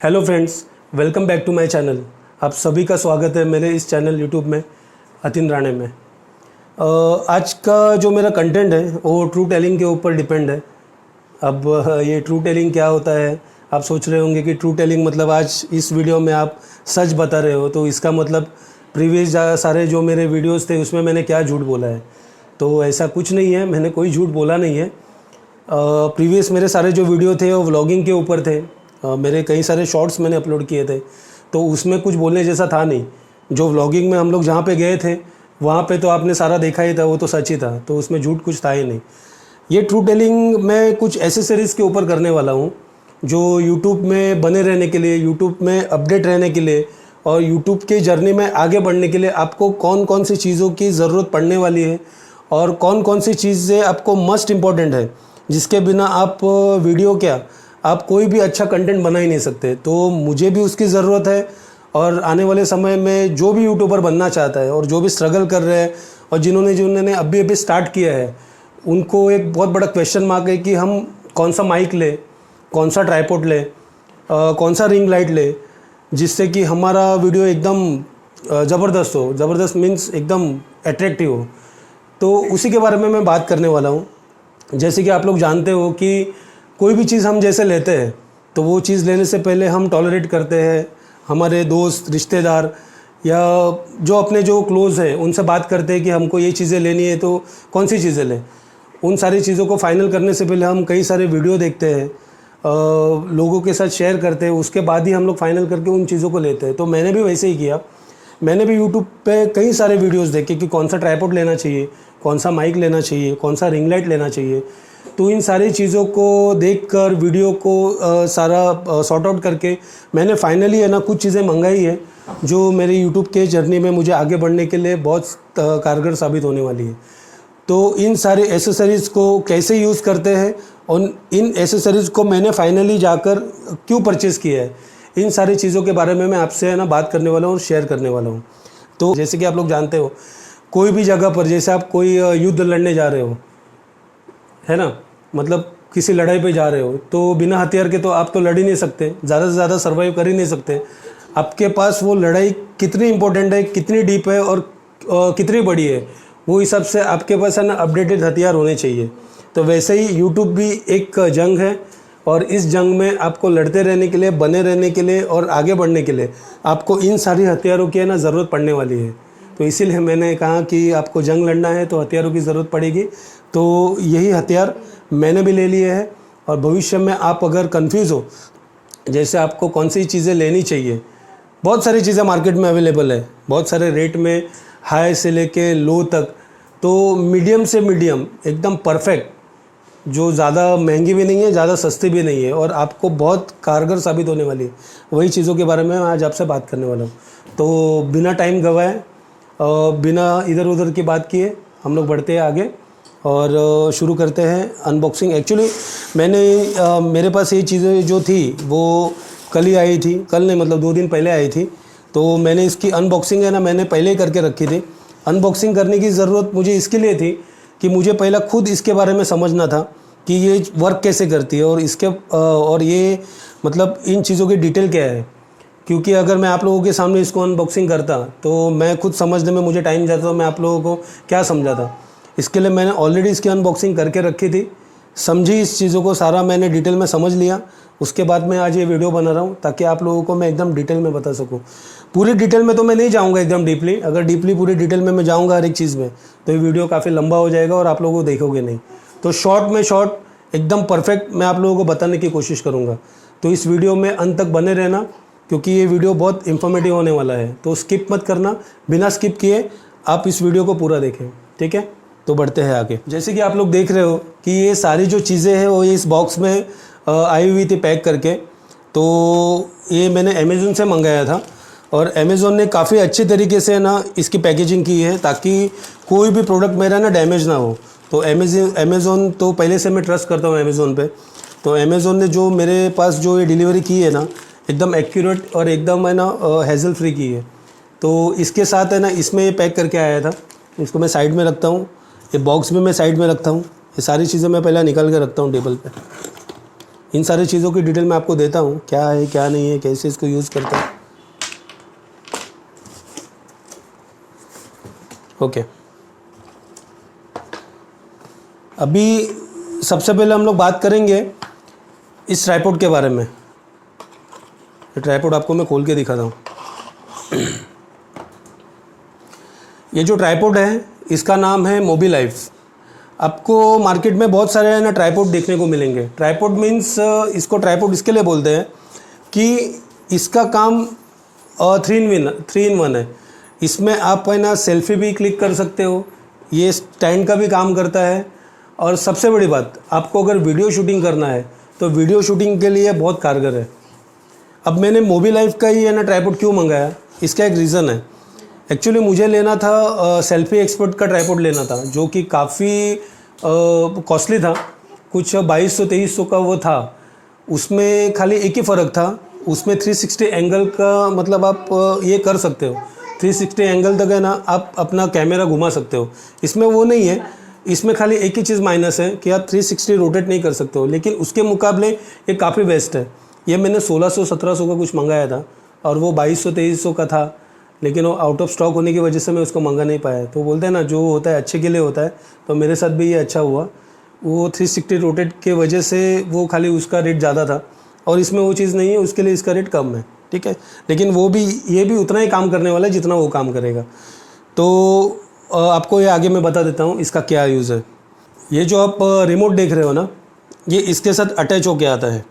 Hello friends, welcome back to my channel. आप सभी का स्वागत है मेरे इस चैनल यूट्यूब में अतिन राणे में। आज का जो मेरा कंटेंट है वो ट्रू टेलिंग के ऊपर डिपेंड है। अब ये ट्रू टेलिंग क्या होता है, आप सोच रहे होंगे कि ट्रू टेलिंग मतलब आज इस वीडियो में आप सच बता रहे हो, तो इसका मतलब प्रीवियस सारे जो मेरे वीडियोस थे उसमें मैंने क्या झूठ बोला है। तो ऐसा कुछ नहीं है, मैंने कोई झूठ बोला नहीं है। प्रीवियस मेरे सारे जो वीडियो थे वो व्लॉगिंग के ऊपर थे। मेरे कई सारे शॉर्ट्स मैंने अपलोड किए थे, तो उसमें कुछ बोलने जैसा था नहीं। जो व्लॉगिंग में हम लोग जहाँ पे गए थे वहाँ पे तो आपने सारा देखा ही था, वो तो सच ही था, तो उसमें झूठ कुछ था ही नहीं। ये ट्रू टेलिंग मैं कुछ ऐसे सीरीज़ के ऊपर करने वाला हूँ जो यूट्यूब में बने रहने के लिए, यूट्यूब में अपडेट रहने के लिए और यूट्यूब के जर्नी में आगे बढ़ने के लिए आपको कौन कौन सी चीज़ों की ज़रूरत पड़ने वाली है और कौन कौन सी चीज़ें आपको मस्ट इम्पॉर्टेंट है, जिसके बिना आप वीडियो क्या आप कोई भी अच्छा कंटेंट बना ही नहीं सकते। तो मुझे भी उसकी ज़रूरत है और आने वाले समय में जो भी यूट्यूबर बनना चाहता है और जो भी स्ट्रगल कर रहे हैं और जिन्होंने अभी अभी स्टार्ट किया है, उनको एक बहुत बड़ा क्वेश्चन मार्क है कि हम कौन सा माइक ले, कौन सा ट्राइपॉड ले, कौन सा रिंग लाइट ले, जिससे कि हमारा वीडियो एकदम ज़बरदस्त हो। ज़बरदस्त मीन्स एकदम अट्रैक्टिव हो। तो उसी के बारे में मैं बात करने वाला हूँ। जैसे कि आप लोग जानते हो कि कोई भी चीज़ हम जैसे लेते हैं तो वो चीज़ लेने से पहले हम टॉलरेट करते हैं, हमारे दोस्त रिश्तेदार या जो अपने जो क्लोज़ हैं उनसे बात करते हैं कि हमको ये चीज़ें लेनी है, तो कौन सी चीज़ें लें। उन सारी चीज़ों को फाइनल करने से पहले हम कई सारे वीडियो देखते हैं, लोगों के साथ शेयर करते हैं, उसके बाद ही हम लोग फाइनल करके उन चीज़ों को लेते हैं। तो मैंने भी वैसे ही किया। मैंने भी यूट्यूब पे कई सारे वीडियोस देखे कि कौन सा ट्राइपॉड लेना चाहिए, कौन सा माइक लेना चाहिए, कौन सा रिंग लाइट लेना चाहिए। तो इन सारी चीज़ों को देखकर वीडियो को सारा सॉर्ट आउट करके मैंने फाइनली है ना कुछ चीज़ें मंगाई है जो मेरे यूट्यूब के जर्नी में मुझे आगे बढ़ने के लिए बहुत कारगर साबित होने वाली है। तो इन सारे एसेसरीज़ को कैसे यूज़ करते हैं और इन एसेसरीज़ को मैंने फाइनली जाकर क्यों परचेज़ किया है, इन सारी चीज़ों के बारे में मैं आपसे है ना बात करने वाला हूँ और शेयर करने वाला हूँ। तो जैसे कि आप लोग जानते हो, कोई भी जगह पर जैसे आप कोई युद्ध लड़ने जा रहे हो, है ना, मतलब किसी लड़ाई पे जा रहे हो, तो बिना हथियार के तो आप तो लड़ ही नहीं सकते, ज़्यादा से ज़्यादा सर्वाइव कर ही नहीं सकते। आपके पास वो लड़ाई कितनी इंपॉर्टेंट है, कितनी डीप है और कितनी बड़ी है, वो हिसाब से आपके पास है ना अपडेटेड हथियार होने चाहिए। तो वैसे ही यूट्यूब भी एक जंग है और इस जंग में आपको लड़ते रहने के लिए, बने रहने के लिए और आगे बढ़ने के लिए आपको इन सारी हथियारों की है ना ज़रूरत पड़ने वाली है। तो इसीलिए मैंने कहा कि आपको जंग लड़ना है तो हथियारों की ज़रूरत पड़ेगी। तो यही हथियार मैंने भी ले लिए हैं और भविष्य में आप अगर कंफ्यूज हो, जैसे आपको कौन सी चीज़ें लेनी चाहिए, बहुत सारी चीज़ें मार्केट में अवेलेबल है, बहुत सारे रेट में, हाई से लेके लो तक। तो मीडियम से मीडियम एकदम परफेक्ट, जो ज़्यादा महंगी भी नहीं है, ज़्यादा सस्ती भी नहीं है और आपको बहुत कारगर साबित होने वाली है, वही चीज़ों के बारे में मैं आज आपसे बात करने वाला हूँ। तो बिना टाइम गवाए, बिना इधर उधर की बात किए हम लोग बढ़ते हैं आगे और शुरू करते हैं अनबॉक्सिंग। एक्चुअली मेरे पास ये चीज़ें जो थी वो कल ही आई थी, कल नहीं मतलब 2 दिन पहले आई थी। तो मैंने इसकी अनबॉक्सिंग है ना मैंने पहले ही करके रखी थी। अनबॉक्सिंग करने की ज़रूरत मुझे इसके लिए थी कि मुझे पहला खुद इसके बारे में समझना था कि ये वर्क कैसे करती है और ये मतलब इन चीज़ों की डिटेल क्या है। क्योंकि अगर मैं आप लोगों के सामने इसको अनबॉक्सिंग करता तो मैं खुद समझने में मुझे टाइम जाता, तो मैं आप लोगों को क्या समझाता। इसके लिए मैंने ऑलरेडी इसकी अनबॉक्सिंग करके रखी थी, समझी इस चीज़ों को सारा मैंने डिटेल में समझ लिया। उसके बाद मैं आज ये वीडियो बना रहा हूँ ताकि आप लोगों को मैं एकदम डिटेल में बता सकूँ। पूरी डिटेल में तो मैं नहीं जाऊँगा एकदम डीपली, अगर डीपली पूरी डिटेल में मैं जाऊँगा हर एक चीज़ में तो ये वीडियो काफ़ी लंबा हो जाएगा और आप लोगों को देखोगे नहीं। तो शॉर्ट में शॉर्ट एकदम परफेक्ट मैं आप लोगों को बताने की कोशिश करूँगा। तो इस वीडियो में अंत तक बने रहना क्योंकि ये वीडियो बहुत इंफॉर्मेटिव होने वाला है। तो स्किप मत करना, बिना स्किप किए आप इस वीडियो को पूरा देखें, ठीक है। तो बढ़ते हैं आगे। जैसे कि आप लोग देख रहे हो कि ये सारी जो चीज़ें हैं वो इस बॉक्स में आई हुई थी पैक करके। तो ये मैंने अमेज़न से मंगाया था और अमेज़न ने काफ़ी अच्छे तरीके से ना इसकी पैकेजिंग की है ताकि कोई भी प्रोडक्ट मेरा ना डैमेज ना हो। तो अमेज़न तो पहले से मैं ट्रस्ट करता हूँ अमेज़न पे। तो अमेज़न ने जो मेरे पास जो ये डिलीवरी की है ना एकदम एक्यूरेट और एकदम है ना हैज़ल फ्री की है। तो इसके साथ है ना इसमें ये पैक करके आया था। इसको मैं साइड में रखता हूँ, ये बॉक्स भी मैं साइड में रखता हूँ। ये सारी चीज़ें मैं पहले निकाल के रखता हूँ टेबल पे। इन सारी चीज़ों की डिटेल मैं आपको देता हूँ, क्या है क्या नहीं है, कैसे इसको यूज़ करते हैं। ओके, अभी सबसे पहले हम लोग बात करेंगे इस ट्राइपॉड के बारे में। ये ट्राइपॉड आपको मैं खोल के दिखाता हूँ। ये जो ट्राइपॉड है इसका नाम है मोबिलाइफ। आपको मार्केट में बहुत सारे है ना ट्राइपॉड देखने को मिलेंगे। ट्राइपॉड मीन्स इसको ट्राइपॉड इसके लिए बोलते हैं कि इसका काम 3 in 1 है। इसमें आप है ना सेल्फी भी क्लिक कर सकते हो, ये स्टैंड का भी काम करता है, और सबसे बड़ी बात, आपको अगर वीडियो शूटिंग करना है तो वीडियो शूटिंग के लिए बहुत कारगर है। अब मैंने मोबिलाइफ का ही है ना ट्राइपॉड क्यों मंगाया, इसका एक रीज़न है। एक्चुअली मुझे लेना था सेल्फी एक्सपर्ट का ट्राइपॉड लेना था, जो कि काफ़ी कॉस्टली था, कुछ 2200-2300 का वो था। उसमें खाली एक ही फ़र्क था, उसमें 360 एंगल का मतलब आप ये कर सकते हो, 360 एंगल तक है ना आप अपना कैमरा घुमा सकते हो। इसमें वो नहीं है, इसमें खाली एक ही चीज़ माइनस है कि आप 360 रोटेट नहीं कर सकते हो, लेकिन उसके मुकाबले ये काफ़ी बेस्ट है। ये मैंने 1600-1700 का कुछ मंगाया था और वो 2200-2300 का था, लेकिन वो आउट ऑफ स्टॉक होने की वजह से मैं उसको मंगा नहीं पाया। तो बोलते हैं ना जो होता है अच्छे के लिए होता है, तो मेरे साथ भी ये अच्छा हुआ। वो 360 रोटेट के वजह से वो खाली उसका रेट ज़्यादा था, और इसमें वो चीज़ नहीं है, उसके लिए इसका रेट कम है, ठीक है। लेकिन वो भी ये भी उतना ही काम करने वाला है जितना वो काम करेगा। तो आपको ये आगे मैं बता देता हूँ इसका क्या यूज़ है। ये जो आप रिमोट देख रहे हो ना, ये इसके साथ अटैच होके आता है।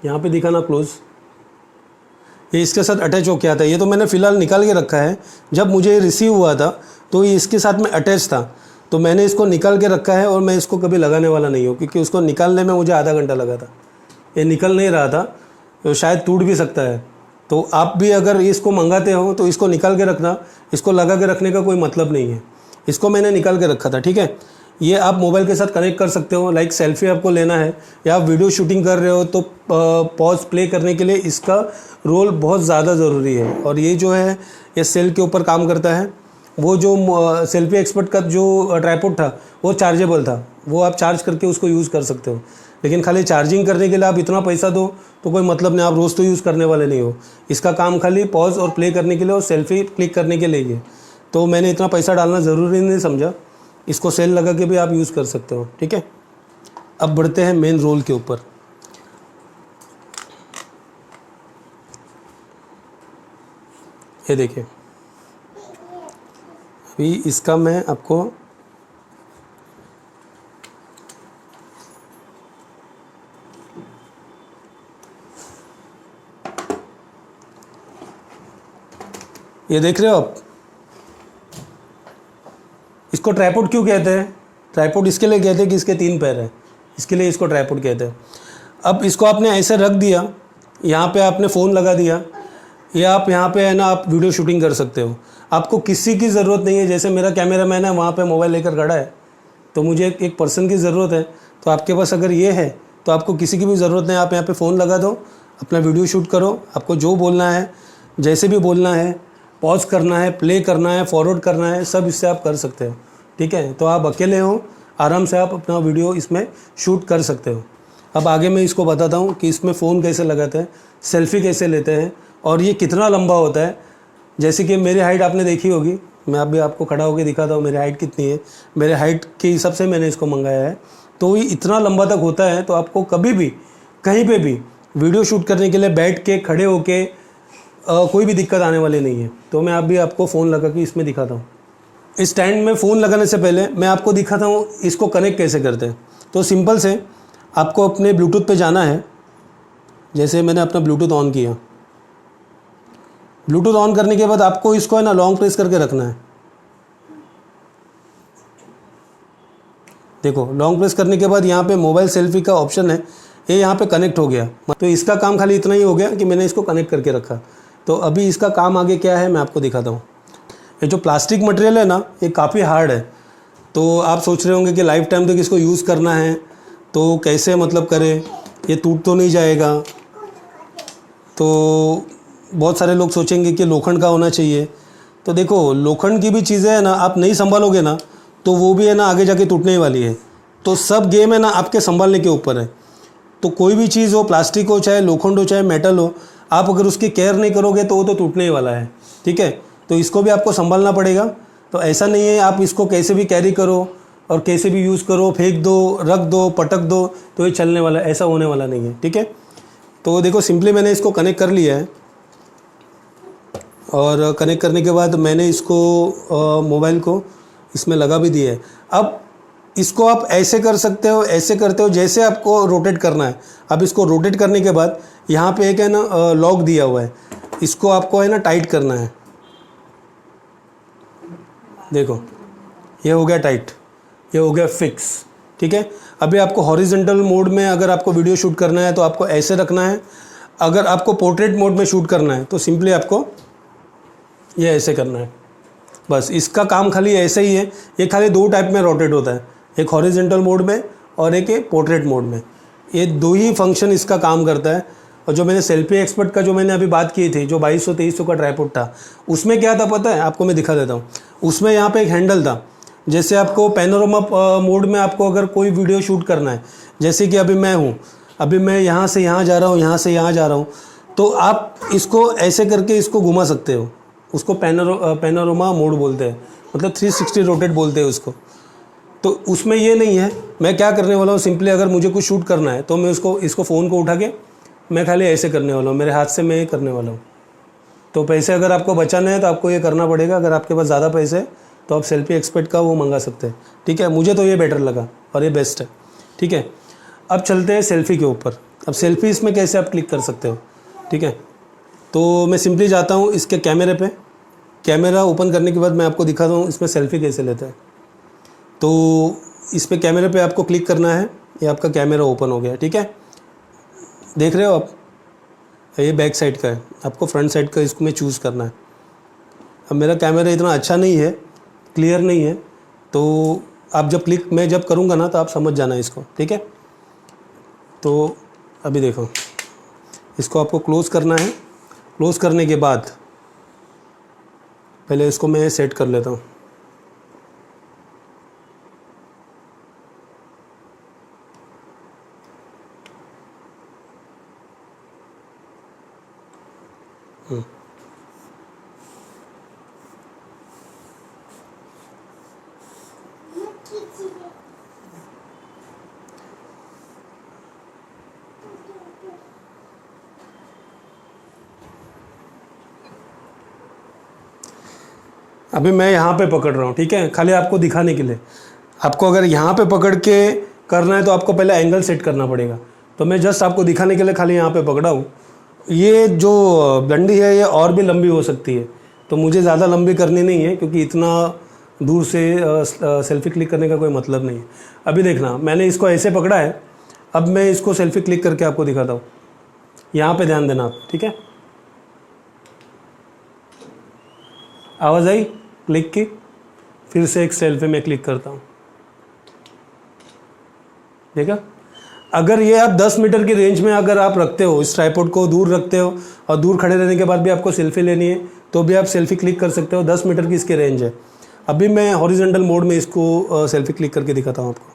यहाँ पे दिखाना क्लोज, ये इसके साथ अटैच होके आता है। ये तो मैंने फ़िलहाल निकाल के रखा है, जब मुझे रिसीव हुआ था तो ये इसके साथ में अटैच था, तो मैंने इसको निकाल के रखा है और मैं इसको कभी लगाने वाला नहीं हूँ, क्योंकि उसको निकालने में मुझे आधा घंटा लगा था। ये निकल नहीं रहा था, तो शायद टूट भी सकता है। तो आप भी अगर इसको मंगाते हो तो इसको निकाल के रखना, इसको लगा के रखने का कोई मतलब नहीं है। इसको मैंने निकाल के रखा था, ठीक है। ये आप मोबाइल के साथ कनेक्ट कर सकते हो, लाइक सेल्फी आपको लेना है या आप वीडियो शूटिंग कर रहे हो तो पॉज प्ले करने के लिए इसका रोल बहुत ज़्यादा ज़रूरी है। और ये जो है ये सेल के ऊपर काम करता है। वो जो सेल्फी एक्सपर्ट का जो ट्राइपॉड था वो चार्जेबल था, वो आप चार्ज करके उसको यूज़ कर सकते हो, लेकिन खाली चार्जिंग करने के लिए आप इतना पैसा दो तो कोई मतलब नहीं, आप रोज़ तो यूज़ करने वाले नहीं हो। इसका काम खाली पॉज और प्ले करने के लिए और सेल्फी क्लिक करने के लिए ही है। तो मैंने इतना पैसा डालना ज़रूरी नहीं समझा, इसको सेल लगा के भी आप यूज़ कर सकते हो, ठीक है। अब बढ़ते हैं मेन रोल के ऊपर। ये देखिए, अभी इसका मैं आपको ये देख रहे हो आप, इसको ट्राइपॉड क्यों कहते हैं? ट्राइपॉड इसके लिए कहते हैं कि इसके 3 पैर हैं, इसके लिए इसको ट्राइपॉड कहते हैं। अब इसको आपने ऐसे रख दिया, यहाँ पे आपने फ़ोन लगा दिया, या आप यहाँ पे है ना आप वीडियो शूटिंग कर सकते हो। आपको किसी की ज़रूरत नहीं है, जैसे मेरा कैमरामैन है वहाँ पे मोबाइल लेकर खड़ा है, तो मुझे एक पर्सन की ज़रूरत है। तो आपके पास अगर ये है तो आपको किसी की भी ज़रूरत नहीं, आप यहाँ पे फ़ोन लगा दो, अपना वीडियो शूट करो, आपको जो बोलना है, जैसे भी बोलना है, पॉज करना है, प्ले करना है, फॉरवर्ड करना है, सब इससे आप कर सकते हो, ठीक है। तो आप अकेले हो, आराम से आप अपना वीडियो इसमें शूट कर सकते हो। अब आगे मैं इसको बताता हूँ कि इसमें फ़ोन कैसे लगाते हैं, सेल्फ़ी कैसे लेते हैं, और ये कितना लंबा होता है। जैसे कि मेरी हाइट आपने देखी होगी, मैं अभी आपको खड़ा होकर दिखाता हूँ मेरी हाइट कितनी है। मेरे हाइट के हिसाब से मैंने इसको मंगाया है, तो ये इतना लंबा तक होता है। तो आपको कभी भी कहीं पे भी वीडियो शूट करने के लिए बैठ के, खड़े होके कोई भी दिक्कत आने वाली नहीं है। तो मैं अभी आपको फ़ोन लगा के इसमें दिखाता हूँ। इस स्टैंड में फ़ोन लगाने से पहले मैं आपको दिखाता हूँ इसको कनेक्ट कैसे करते हैं। तो सिंपल से आपको अपने ब्लूटूथ पे जाना है। जैसे मैंने अपना ब्लूटूथ ऑन किया, ब्लूटूथ ऑन करने के बाद आपको इसको है ना लॉन्ग प्रेस करके रखना है। देखो, लॉन्ग प्रेस करने के बाद यहाँ पे मोबाइल सेल्फी का ऑप्शन है, ये यहाँ पे कनेक्ट हो गया। तो इसका काम खाली इतना ही हो गया कि मैंने इसको कनेक्ट करके रखा। तो अभी इसका काम आगे क्या है मैं आपको दिखाता हूँ। ये जो प्लास्टिक मटेरियल है ना, ये काफ़ी हार्ड है। तो आप सोच रहे होंगे कि लाइफ टाइम तक इसको यूज़ करना है तो कैसे मतलब करें, ये टूट तो नहीं जाएगा। तो बहुत सारे लोग सोचेंगे कि लोखंड का होना चाहिए। तो देखो, लोखंड की भी चीज़ें है ना, आप नहीं संभालोगे ना तो वो भी है ना आगे जाके टूटने वाली है। तो सब गेम है ना आपके संभालने के ऊपर है। तो कोई भी चीज़ हो, प्लास्टिक हो, चाहे लोखंड हो, चाहे मेटल हो, आप अगर उसकी केयर नहीं करोगे तो वो तो टूटने ही वाला है। ठीक है, तो इसको भी आपको संभालना पड़ेगा। तो ऐसा नहीं है आप इसको कैसे भी कैरी करो और कैसे भी यूज़ करो, फेंक दो, रख दो, पटक दो तो ये चलने वाला है, ऐसा होने वाला नहीं है। ठीक है, तो देखो सिंपली मैंने इसको कनेक्ट कर लिया है और कनेक्ट करने के बाद मैंने इसको मोबाइल को इसमें लगा भी दिया है। अब इसको आप ऐसे कर सकते हो, ऐसे करते हो, जैसे आपको रोटेट करना है। अब इसको रोटेट करने के बाद यहाँ पे एक है ना लॉक दिया हुआ है, इसको आपको है ना टाइट करना है। देखो ये हो गया टाइट, ये हो गया फिक्स। ठीक है, अभी आपको हॉरिजेंटल मोड में अगर आपको वीडियो शूट करना है तो आपको ऐसे रखना है। अगर आपको पोर्ट्रेट मोड में शूट करना है तो सिंपली आपको ये ऐसे करना है। बस इसका काम खाली ऐसे ही है। ये खाली दो टाइप में रोटेट होता है, एक हॉरिजेंटल मोड में और एक पोर्ट्रेट मोड में। ये दो ही फंक्शन इसका काम करता है। और जो मैंने सेल्फी एक्सपर्ट का जो मैंने अभी बात की थी, जो 2200-2300 का ट्राइपॉड था, उसमें क्या था पता है आपको, मैं दिखा देता हूँ। उसमें यहाँ पे एक हैंडल था, जैसे आपको पैनोरामा मोड में आपको अगर कोई वीडियो शूट करना है, जैसे कि अभी मैं हूँ, अभी मैं यहाँ से यहाँ जा रहा हूँ, यहाँ से यहाँ जा रहा हूँ, तो आप इसको ऐसे करके इसको घुमा सकते हो। उसको पैनोरामा मोड बोलते हैं, मतलब 360 रोटेट बोलते हैं उसको। तो उसमें ये नहीं है। मैं क्या करने वाला हूँ, सिंपली अगर मुझे कुछ शूट करना है तो मैं इसको फ़ोन को उठा के मैं खाली ऐसे करने वाला हूँ, मेरे हाथ से मैं ये करने वाला हूँ। तो पैसे अगर आपको बचाने हैं तो आपको ये करना पड़ेगा। अगर आपके पास ज़्यादा पैसे हैं तो आप सेल्फी एक्सपर्ट का वो मंगा सकते हैं। ठीक है, मुझे तो ये बेटर लगा और ये बेस्ट है। ठीक है, अब चलते हैं सेल्फ़ी के ऊपर। अब सेल्फ़ी इसमें कैसे आप क्लिक कर सकते हो। ठीक है, तो मैं सिंपली जाता हूँ इसके कैमरे पे। कैमरा ओपन करने के बाद मैं आपको दिखाता हूँ इसमें सेल्फ़ी कैसे लेता है। तो इस पे कैमरे पे आपको क्लिक करना है, ये आपका कैमरा ओपन हो गया। ठीक है, देख रहे हो आप, ये बैक साइड का है, आपको फ्रंट साइड का इसको में चूज़ करना है। अब मेरा कैमरा इतना अच्छा नहीं है, क्लियर नहीं है, तो आप जब क्लिक मैं जब करूँगा ना तो आप समझ जाना इसको। ठीक है, तो अभी देखो, इसको आपको क्लोज़ करना है। क्लोज़ करने के बाद पहले इसको मैं सेट कर लेता हूँ। अभी मैं यहाँ पे पकड़ रहा हूँ। ठीक है, खाली आपको दिखाने के लिए। आपको अगर यहाँ पे पकड़ के करना है तो आपको पहले एंगल सेट करना पड़ेगा। तो मैं जस्ट आपको दिखाने के लिए खाली यहाँ पे पकड़ा हूँ। ये जो डंडी है ये और भी लंबी हो सकती है, तो मुझे ज़्यादा लंबी करनी नहीं है क्योंकि इतना दूर से सेल्फ़ी क्लिक करने का कोई मतलब नहीं है। अभी देखना, मैंने इसको ऐसे पकड़ा है। अब मैं इसको सेल्फ़ी क्लिक करके आपको दिखाता हूँ। यहाँ पे ध्यान देना आप। ठीक है, आवाज़ आई क्लिक की। फिर से एक सेल्फी में क्लिक करता हूँ, देखा। अगर ये आप 10 मीटर की रेंज में अगर आप रखते हो, इस ट्राइपॉड को दूर रखते हो और दूर खड़े रहने के बाद भी आपको सेल्फी लेनी है तो भी आप सेल्फी क्लिक कर सकते हो। 10 मीटर की इसकी रेंज है। अभी मैं हॉरिजॉन्टल मोड में इसको सेल्फी क्लिक करके दिखाता हूँ आपको।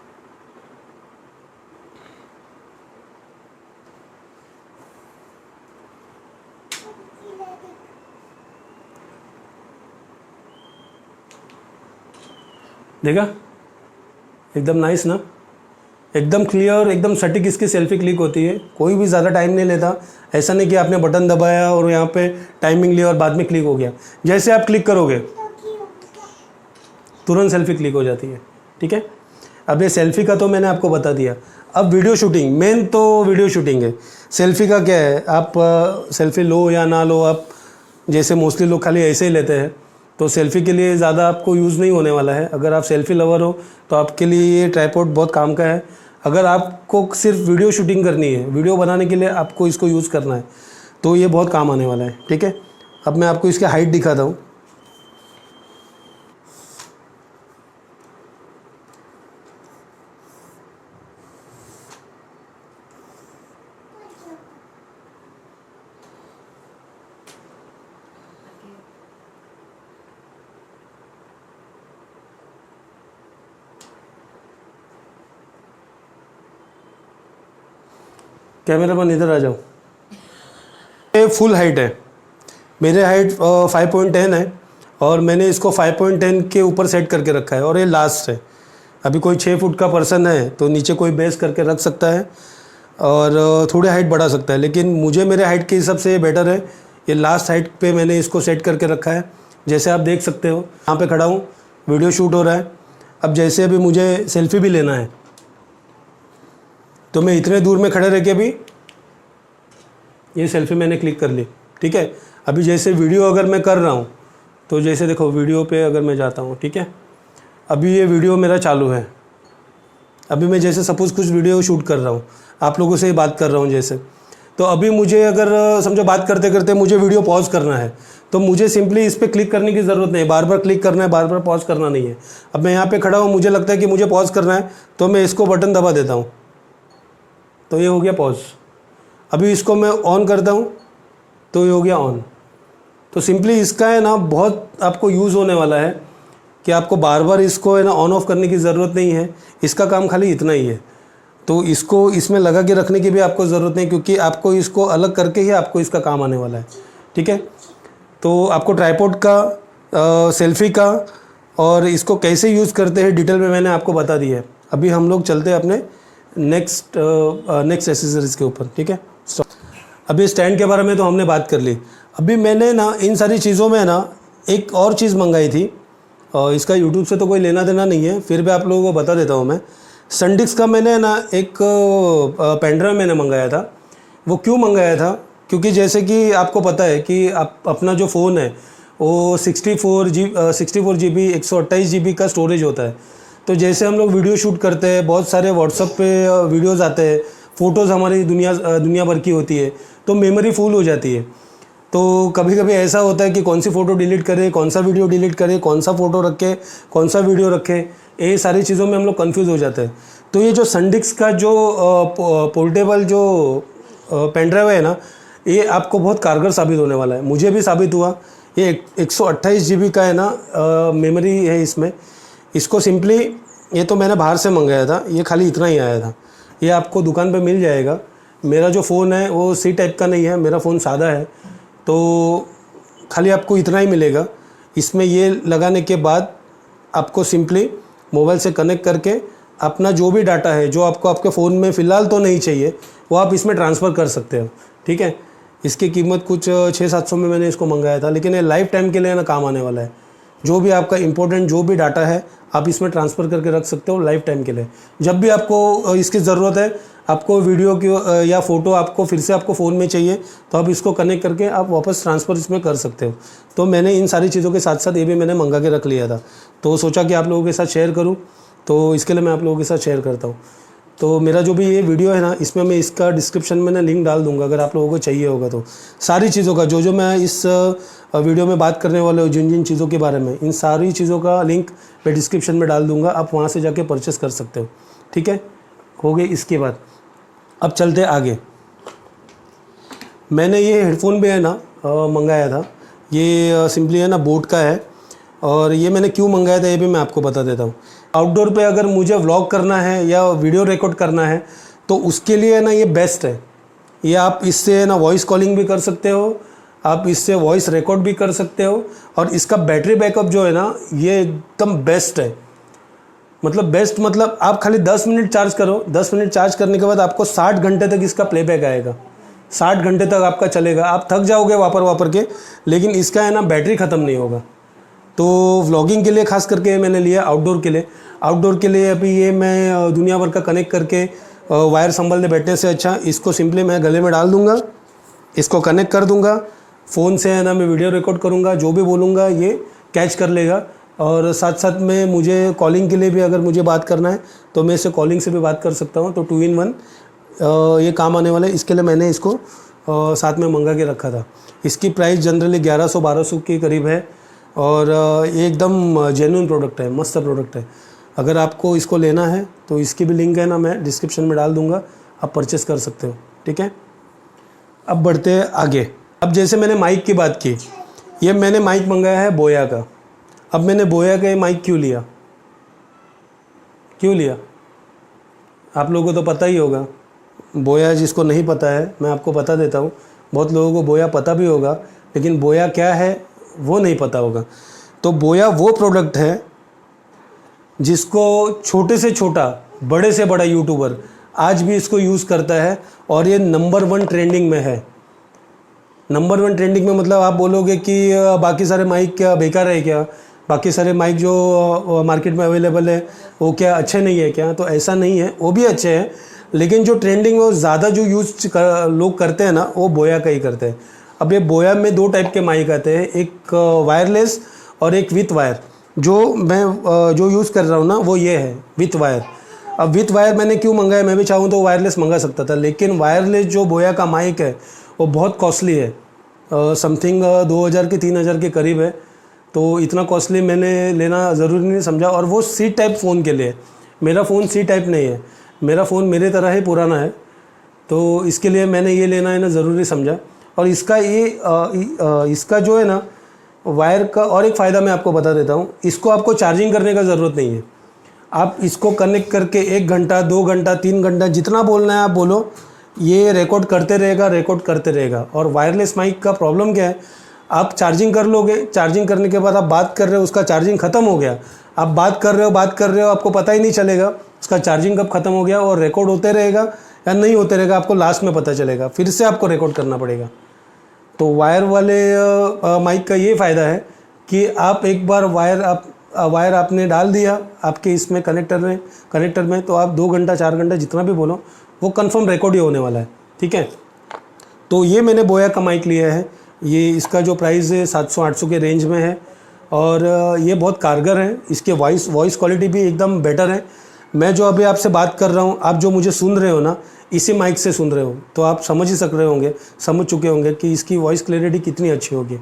देखा, एकदम नाइस ना, एकदम क्लियर, एकदम सटीक इसकी सेल्फी क्लिक होती है। कोई भी ज़्यादा टाइम नहीं लेता। ऐसा नहीं कि आपने बटन दबाया और यहाँ पे टाइमिंग लिया और बाद में क्लिक हो गया। जैसे आप क्लिक करोगे तुरंत सेल्फी क्लिक हो जाती है। ठीक है, अब ये सेल्फी का तो मैंने आपको बता दिया। अब वीडियो शूटिंग, मेन तो वीडियो शूटिंग है। सेल्फी का क्या है, आप सेल्फी लो या ना लो, आप जैसे मोस्टली लोग खाली ऐसे ही लेते हैं, तो सेल्फ़ी के लिए ज़्यादा आपको यूज़ नहीं होने वाला है। अगर आप सेल्फ़ी लवर हो तो आपके लिए ये ट्राइपॉड बहुत काम का है। अगर आपको सिर्फ वीडियो शूटिंग करनी है, वीडियो बनाने के लिए आपको इसको यूज़ करना है, तो ये बहुत काम आने वाला है। ठीक है, अब मैं आपको इसकी हाइट दिखाता हूँ। कैमरामैन इधर आ जाओ। ये फुल हाइट है, मेरे हाइट 5.10 है और मैंने इसको 5.10 के ऊपर सेट करके रखा है और ये लास्ट है। अभी कोई 6 फुट का पर्सन है तो नीचे कोई बेस करके रख सकता है और थोड़ी हाइट बढ़ा सकता है, लेकिन मुझे मेरे हाइट के हिसाब से ये बेटर है। ये लास्ट हाइट पे मैंने इसको सेट करके रखा है। जैसे आप देख सकते हो यहाँ पे खड़ा हूँ, वीडियो शूट हो रहा है। अब जैसे अभी मुझे सेल्फी भी लेना है तो मैं इतने दूर में खड़े रह के भी ये सेल्फी मैंने क्लिक कर ली, ठीक है। अभी जैसे वीडियो अगर मैं कर रहा हूँ तो जैसे देखो वीडियो पे अगर मैं जाता हूँ, ठीक है, अभी ये वीडियो मेरा चालू है। अभी मैं जैसे सपोज़ कुछ वीडियो शूट कर रहा हूँ, आप लोगों से ही बात कर रहा हूँ जैसे, तो अभी मुझे अगर समझो बात करते करते मुझे वीडियो पॉज करना है तो मुझे सिंपली इस पर क्लिक करने की ज़रूरत नहीं है, बार बार क्लिक करना है, बार बार पॉज करना नहीं है। अब मैं यहाँ पे खड़ा हूँ, मुझे लगता है कि मुझे पॉज करना है तो मैं इसको बटन दबा देता हूँ तो ये हो गया पॉज। अभी इसको मैं ऑन करता हूँ तो ये हो गया ऑन। तो सिंपली इसका है ना बहुत आपको यूज़ होने वाला है कि आपको बार बार इसको है ना ऑन ऑफ करने की ज़रूरत नहीं है। इसका काम खाली इतना ही है, तो इसको इसमें लगा के रखने की भी आपको ज़रूरत नहीं, क्योंकि आपको इसको अलग करके ही आपको इसका काम आने वाला है, ठीक है। तो आपको ट्राइपॉड का, सेल्फी का और इसको कैसे यूज़ करते हैं डिटेल में मैंने आपको बता दिया है। अभी हम लोग चलते हैं अपने नेक्स्ट एसेसरीज़ के ऊपर, ठीक है। अभी स्टैंड के बारे में तो हमने बात कर ली। अभी मैंने ना इन सारी चीज़ों में ना एक और चीज़ मंगाई थी और इसका यूट्यूब से तो कोई लेना देना नहीं है, फिर भी आप लोगों को बता देता हूँ मैं। संडिक्स का मैंने ना एक पेनड्राइव मैंने मंगाया था। वो क्यों मंगाया था, क्योंकि जैसे कि आपको पता है कि आप अपना जो फ़ोन है वो 64 GB 128 GB का स्टोरेज होता है। तो जैसे हम लोग वीडियो शूट करते हैं, बहुत सारे व्हाट्सअप पे वीडियोज़ आते हैं, फ़ोटोज़ हमारी दुनिया भर की होती है, तो मेमोरी फुल हो जाती है। तो कभी कभी ऐसा होता है कि कौन सी फ़ोटो डिलीट करें, कौन सा वीडियो डिलीट करें, कौन सा फ़ोटो रखें, कौन सा वीडियो रखें, ये सारी चीज़ों में हम लोग कंफ्यूज हो जाते हैं। तो ये जो संडिक्स का जो पोर्टेबल जो पेनड्राइव है ना, ये आपको बहुत कारगर साबित होने वाला है। मुझे भी साबित हुआ। ये 128 GB का है ना मेमोरी है इसमें। इसको सिंपली, ये तो मैंने बाहर से मंगाया था, ये खाली इतना ही आया था। ये आपको दुकान पे मिल जाएगा। मेरा जो फ़ोन है वो सी टाइप का नहीं है, मेरा फ़ोन सादा है, तो खाली आपको इतना ही मिलेगा। इसमें ये लगाने के बाद आपको सिंपली मोबाइल से कनेक्ट करके अपना जो भी डाटा है जो आपको आपके फ़ोन में फ़िलहाल तो नहीं चाहिए वो आप इसमें ट्रांसफ़र कर सकते हो, ठीक है। इसकी कीमत कुछ 600-700 में मैंने इसको मंगाया था, लेकिन ये लाइफ टाइम के लिए ना काम आने वाला है। जो भी आपका इंपॉर्टेंट जो भी डाटा है आप इसमें ट्रांसफ़र करके रख सकते हो लाइफ टाइम के लिए। जब भी आपको इसकी ज़रूरत है, आपको वीडियो की या फ़ोटो आपको फिर से आपको फ़ोन में चाहिए, तो आप इसको कनेक्ट करके आप वापस ट्रांसफ़र इसमें कर सकते हो। तो मैंने इन सारी चीज़ों के साथ साथ ये भी मैंने मंगा के रख लिया था, तो सोचा कि आप लोगों के साथ शेयर करूँ, तो इसके लिए मैं आप लोगों के साथ शेयर करता हूँ। तो मेरा जो भी ये वीडियो है ना, इसमें मैं इसका डिस्क्रिप्शन में ना लिंक डाल दूँगा, अगर आप लोगों को चाहिए होगा तो। सारी चीज़ों का जो मैं इस वीडियो में बात करने वाले हूँ, जिन जिन चीज़ों के बारे में, इन सारी चीज़ों का लिंक मैं डिस्क्रिप्शन में डाल दूँगा, आप वहाँ से जाके परचेस कर सकते हो, ठीक है। हो गए इसके बाद अब चलते आगे। मैंने ये हेडफोन भी है ना मंगाया था। ये सिंपली है ना बोट का है, और ये मैंने क्यों मंगाया था ये भी मैं आपको बता देता हूँ। आउटडोर पे अगर मुझे व्लॉग करना है या वीडियो रिकॉर्ड करना है तो उसके लिए ना ये बेस्ट है। ये आप इससे ना वॉइस कॉलिंग भी कर सकते हो, आप इससे वॉइस रिकॉर्ड भी कर सकते हो, और इसका बैटरी बैकअप जो है ना ये एकदम बेस्ट है। मतलब बेस्ट मतलब आप खाली 10 मिनट चार्ज करो, 10 मिनट चार्ज करने के बाद आपको 60 घंटे तक इसका प्लेबैक आएगा। 60 घंटे तक आपका चलेगा। आप थक जाओगे वापर के, लेकिन इसका है ना बैटरी ख़त्म नहीं होगा। तो व्लॉगिंग के लिए खास करके मैंने लिया। आउटडोर के लिए अभी ये मैं दुनिया भर का कनेक्ट करके वायर संभल दे बैठने से अच्छा इसको सिंपली मैं गले में डाल दूंगा, इसको कनेक्ट कर दूंगा, फ़ोन से है ना मैं वीडियो रिकॉर्ड करूंगा, जो भी बोलूँगा ये कैच कर लेगा। और साथ साथ में मुझे कॉलिंग के लिए भी अगर मुझे बात करना है तो मैं इससे कॉलिंग से भी बात कर सकता हूँ। तो 2 in 1 ये काम आने वाला है। इसके लिए मैंने इसको साथ में मंगा के रखा था। इसकी प्राइस जनरली 1100-1200 के करीब है, और ये एकदम जेन्युइन प्रोडक्ट है, मस्त प्रोडक्ट है। अगर आपको इसको लेना है तो इसकी भी लिंक है ना मैं डिस्क्रिप्शन में डाल दूँगा, आप परचेस कर सकते हो, ठीक है। अब बढ़ते हैं आगे। अब जैसे मैंने माइक की बात की, ये मैंने माइक मंगाया है बोया का। अब मैंने बोया का ये माइक क्यों लिया आप लोगों को तो पता ही होगा। बोया जिसको नहीं पता है मैं आपको बता देता हूँ, बहुत लोगों को बोया पता भी होगा लेकिन बोया क्या है वो नहीं पता होगा। तो बोया वो प्रोडक्ट है जिसको छोटे से छोटा बड़े से बड़ा यूट्यूबर आज भी इसको यूज़ करता है और ये नंबर 1 ट्रेंडिंग में है। नंबर 1 ट्रेंडिंग में मतलब आप बोलोगे कि बाकी सारे माइक क्या बेकार है क्या, बाकी सारे माइक जो मार्केट में अवेलेबल है वो क्या अच्छे नहीं है क्या, तो ऐसा नहीं है, वो भी अच्छे हैं लेकिन जो ट्रेंडिंग में ज़्यादा जो लोग करते हैं ना वो बोया का ही करते हैं। अब ये बोया में 2 टाइप के माइक आते हैं, एक वायरलेस और एक विथ वायर। जो मैं जो यूज़ कर रहा हूँ ना वो ये है विथ वायर। अब विथ वायर मैंने क्यों मंगाया, मैं भी चाहूँ तो वायरलेस मंगा सकता था लेकिन वायरलेस जो बोया का माइक है वो बहुत कॉस्टली है, समथिंग 2000 के 3000 के करीब है। तो इतना कॉस्टली मैंने लेना ज़रूरी नहीं समझा और वो सी टाइप फ़ोन के लिए। मेरा फ़ोन सी टाइप नहीं है, मेरा फ़ोन मेरे तरह ही पुराना है, तो इसके लिए मैंने ये लेना है ना ज़रूरी समझा। और इसका इसका जो है ना वायर का और एक फ़ायदा मैं आपको बता देता हूँ, इसको आपको चार्जिंग करने का ज़रूरत नहीं है। आप इसको कनेक्ट करके 1 घंटा 2 घंटा 3 घंटा जितना बोलना है आप बोलो, ये रिकॉर्ड करते रहेगा। और वायरलेस माइक का प्रॉब्लम क्या है, आप चार्जिंग कर लोगे, चार्जिंग करने के बाद आप बात कर रहे हो, उसका चार्जिंग ख़त्म हो गया, आप बात कर रहे हो आपको पता ही नहीं चलेगा उसका चार्जिंग कब ख़त्म हो गया, और रिकॉर्ड होते रहेगा या नहीं होते रहेगा आपको लास्ट में पता चलेगा, फिर से आपको रिकॉर्ड करना पड़ेगा। तो वायर वाले माइक का ये फ़ायदा है कि आप एक बार वायर आपने डाल दिया आपके इसमें कनेक्टर में तो आप 2 घंटा 4 घंटा जितना भी बोलो वो कंफर्म रिकॉर्ड ही होने वाला है, ठीक है। तो ये मैंने बोया का माइक लिया है, ये इसका जो प्राइस है 700-800 के रेंज में है और ये बहुत कारगर है, इसके वॉइस क्वालिटी भी एकदम बेटर है। मैं जो अभी आपसे बात कर रहा हूँ, आप जो मुझे सुन रहे हो ना इसी माइक से सुन रहे हो, तो आप समझ चुके होंगे कि इसकी वॉइस क्लैरिटी कितनी अच्छी होगी,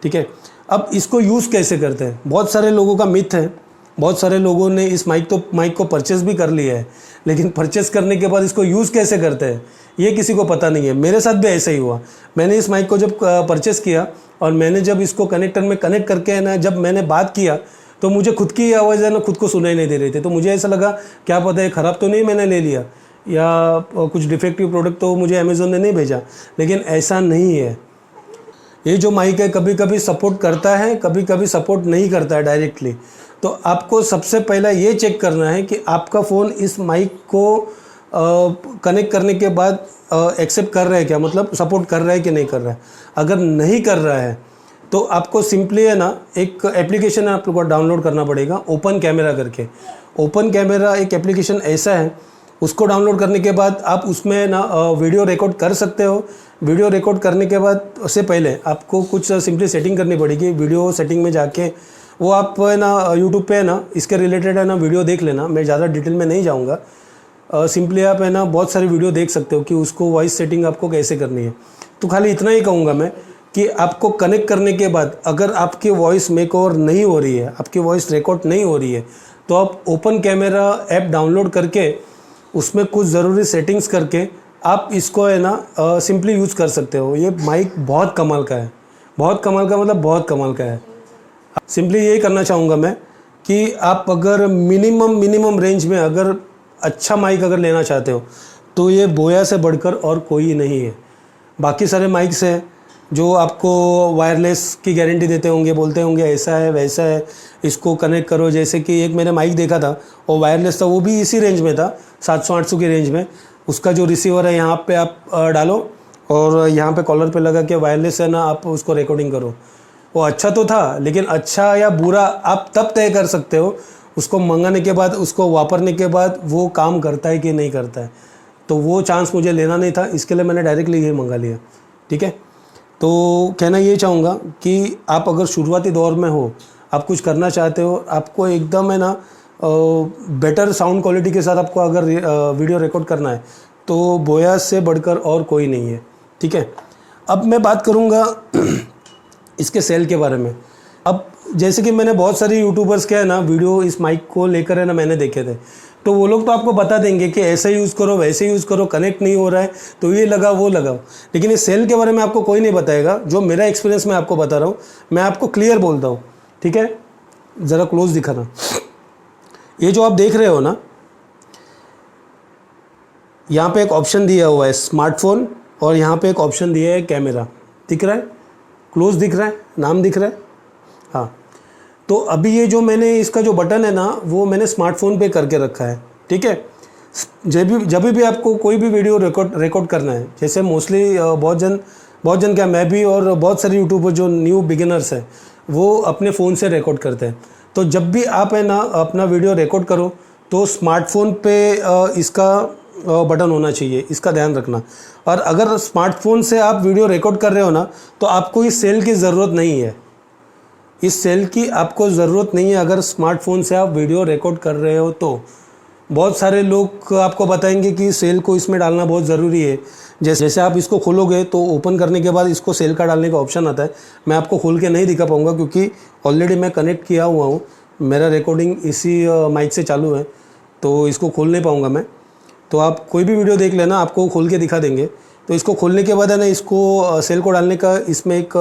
ठीक है। अब इसको यूज़ कैसे करते हैं, बहुत सारे लोगों का मिथ है, बहुत सारे लोगों ने इस माइक को परचेज़ भी कर लिया है लेकिन परचेज़ करने के बाद इसको यूज़ कैसे करते हैं ये किसी को पता नहीं है। मेरे साथ भी ऐसा ही हुआ, मैंने इस माइक को जब परचेज़ किया और मैंने जब इसको कनेक्टर में कनेक्ट करके है ना जब मैंने बात किया तो मुझे खुद की आवाज़ है ना खुद को सुनाई नहीं दे रही थी। तो मुझे ऐसा लगा क्या पता है ख़राब तो नहीं मैंने ले लिया या कुछ डिफेक्टिव प्रोडक्ट तो मुझे अमेज़ोन ने नहीं भेजा, लेकिन ऐसा नहीं है। ये जो माइक है कभी कभी सपोर्ट करता है, कभी कभी सपोर्ट नहीं करता है डायरेक्टली। तो आपको सबसे पहला ये चेक करना है कि आपका फ़ोन इस माइक को कनेक्ट करने के बाद एक्सेप्ट कर रहा है क्या, मतलब सपोर्ट कर रहा है कि नहीं कर रहा है। अगर नहीं कर रहा है तो आपको सिंपली है ना एक एप्लीकेशन है आप लोगों को डाउनलोड करना पड़ेगा, ओपन कैमरा करके। ओपन कैमरा एक एप्लीकेशन ऐसा है, उसको डाउनलोड करने के बाद आप उसमें ना वीडियो रिकॉर्ड कर सकते हो। वीडियो रिकॉर्ड करने के बाद उससे पहले आपको कुछ सिंपली सेटिंग करनी पड़ेगी। वीडियो सेटिंग में जाके वो आप है ना यूट्यूब पे है ना इसके रिलेटेड है ना वीडियो देख लेना, मैं ज़्यादा डिटेल में नहीं जाऊँगा। सिंपली आप है ना बहुत सारी वीडियो देख सकते हो कि उसको वॉइस सेटिंग आपको कैसे करनी है। तो खाली इतना ही कहूँगा मैं कि आपको कनेक्ट करने के बाद अगर आपकी वॉइस मेकओवर नहीं हो रही है, आपकी वॉइस रिकॉर्ड नहीं हो रही है, तो आप ओपन कैमरा ऐप डाउनलोड करके उसमें कुछ ज़रूरी सेटिंग्स करके आप इसको है ना सिंपली यूज़ कर सकते हो। ये माइक बहुत कमाल का है, बहुत कमाल का मतलब बहुत कमाल का है। सिंपली यही करना चाहूँगा मैं कि आप अगर मिनिमम रेंज में अगर अच्छा माइक अगर लेना चाहते हो तो ये बोया से बढ़कर और कोई नहीं है। बाकी सारे माइक्स हैं जो आपको वायरलेस की गारंटी देते होंगे, बोलते होंगे ऐसा है वैसा है, इसको कनेक्ट करो। जैसे कि एक मैंने माइक देखा था वो वायरलेस था, वो भी इसी रेंज में था 700-800 की रेंज में। उसका जो रिसीवर है यहाँ पे आप डालो और यहाँ पे कॉलर पे लगा के वायरलेस है ना आप उसको रिकॉर्डिंग करो। वो अच्छा तो था लेकिन अच्छा या बुरा आप तब तय कर सकते हो उसको मंगाने के बाद, उसको वापरने के बाद वो काम करता है कि नहीं करता है। तो वो चांस मुझे लेना नहीं था, इसके लिए मैंने डायरेक्टली ये मंगा लिया, ठीक है। तो कहना ये चाहूँगा कि आप अगर शुरुआती दौर में हो, आप कुछ करना चाहते हो, आपको एकदम है ना बेटर साउंड क्वालिटी के साथ आपको अगर वीडियो रिकॉर्ड करना है तो बोया से बढ़कर और कोई नहीं है, ठीक है। अब मैं बात करूँगा इसके सेल के बारे में। अब जैसे कि मैंने बहुत सारे यूट्यूबर्स के है ना वीडियो इस माइक को लेकर है ना मैंने देखे थे, तो वो लोग तो आपको बता देंगे कि ऐसा यूज़ करो वैसे यूज़ करो, कनेक्ट नहीं हो रहा है तो ये लगाओ वो लगाओ। लेकिन इस सेल के बारे में आपको कोई नहीं बताएगा। जो मेरा एक्सपीरियंस मैं आपको बता रहा हूँ, मैं आपको क्लियर बोलता हूँ, ठीक है। ज़रा क्लोज दिखाना। ये जो आप देख रहे हो ना, यहाँ पे एक ऑप्शन दिया हुआ है स्मार्टफोन, और यहाँ पे एक ऑप्शन दिया है कैमरा। दिख रहा है, क्लोज दिख रहा है, नाम दिख रहा है। हाँ, तो अभी ये जो मैंने इसका जो बटन है ना, वो मैंने स्मार्टफोन पे करके रखा है। ठीक है, जब भी आपको कोई भी वीडियो रिकॉर्ड करना है, जैसे मोस्टली बहुत जन क्या, मैं भी और बहुत सारे यूट्यूबर जो न्यू बिगिनर्स हैं वो अपने फ़ोन से रिकॉर्ड करते हैं। तो जब भी आप है ना अपना वीडियो रिकॉर्ड करो तो स्मार्टफोन पे इसका बटन होना चाहिए, इसका ध्यान रखना। और अगर स्मार्टफोन से आप वीडियो रिकॉर्ड कर रहे हो ना, तो आपको इस सेल की ज़रूरत नहीं है, इस सेल की आपको ज़रूरत नहीं है अगर स्मार्टफोन से आप वीडियो रिकॉर्ड कर रहे हो तो। बहुत सारे लोग आपको बताएंगे कि सेल को इसमें डालना बहुत ज़रूरी है। जैसे आप इसको खोलोगे तो ओपन करने के बाद इसको सेल का डालने का ऑप्शन आता है। मैं आपको खोल के नहीं दिखा पाऊँगा क्योंकि ऑलरेडी मैं कनेक्ट किया हुआ हूँ, मेरा रिकॉर्डिंग इसी माइक से चालू है, तो इसको खोल नहीं पाऊँगा मैं। तो आप कोई भी वीडियो देख लेना, आपको खोल के दिखा देंगे। तो इसको खोलने के बाद है ना, इसको सेल को डालने का इसमें एक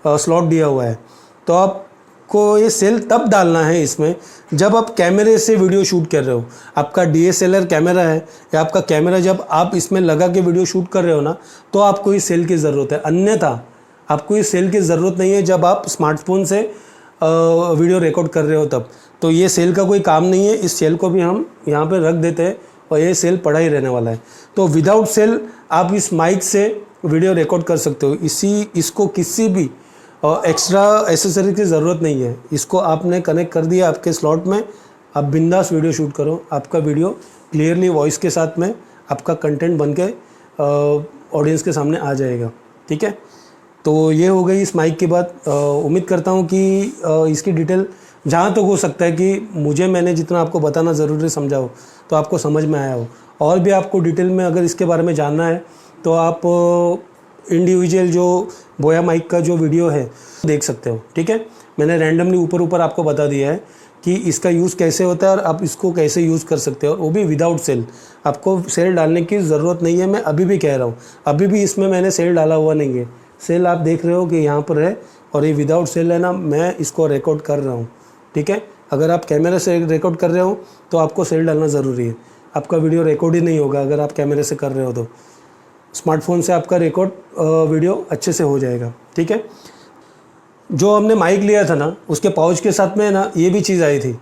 स्लॉट दिया हुआ है। तो आपको ये सेल तब डालना है इसमें जब आप कैमरे से वीडियो शूट कर रहे हो। आपका DSLR कैमरा है या आपका कैमरा जब आप इसमें लगा के वीडियो शूट कर रहे हो ना, तो आपको इस सेल की ज़रूरत है। अन्यथा आपको इस सेल की ज़रूरत नहीं है जब आप स्मार्टफोन से वीडियो रिकॉर्ड कर रहे हो तब। तो ये सेल का कोई काम नहीं है, इस सेल को भी हम यहाँ पर रख देते हैं और ये सेल पड़ा ही रहने वाला है। तो विदाउट सेल आप इस माइक से वीडियो रिकॉर्ड कर सकते हो। इसको किसी भी एक्स्ट्रा एसेसरी की ज़रूरत नहीं है। इसको आपने कनेक्ट कर दिया आपके स्लॉट में, आप बिंदास वीडियो शूट करो, आपका वीडियो क्लियरली वॉइस के साथ में आपका कंटेंट बन के ऑडियंस के सामने आ जाएगा। ठीक है, तो ये हो गई इस माइक की बात। उम्मीद करता हूँ कि इसकी डिटेल जहाँ तक हो सकता है कि मैंने जितना आपको बताना ज़रूरी समझा हो तो आपको समझ में आया हो। और भी आपको डिटेल में अगर इसके बारे में जानना है तो आप इंडिविजुअल जो बोया माइक का जो वीडियो है देख सकते हो। ठीक है, मैंने रैंडमली ऊपर आपको बता दिया है कि इसका यूज़ कैसे होता है और आप इसको कैसे यूज़ कर सकते हो, और वो भी विदाउट सेल। आपको सेल डालने की ज़रूरत नहीं है, मैं अभी भी कह रहा हूँ। अभी भी इसमें मैंने सेल डाला हुआ नहीं है। सेल आप देख रहे हो कि यहाँ पर है, और ये विदाउट सेल है ना, मैं इसको रिकॉर्ड कर रहा हूँ। ठीक है, अगर आप कैमरे से रिकॉर्ड कर रहे हो तो आपको सेल डालना ज़रूरी है। आपका वीडियो रिकॉर्ड ही नहीं होगा अगर आप कैमरे से कर रहे हो तो। स्मार्टफोन से आपका रिकॉर्ड वीडियो अच्छे से हो जाएगा। ठीक है, जो हमने माइक लिया था ना, उसके पाउच के साथ में ना ये भी चीज़ आई थी।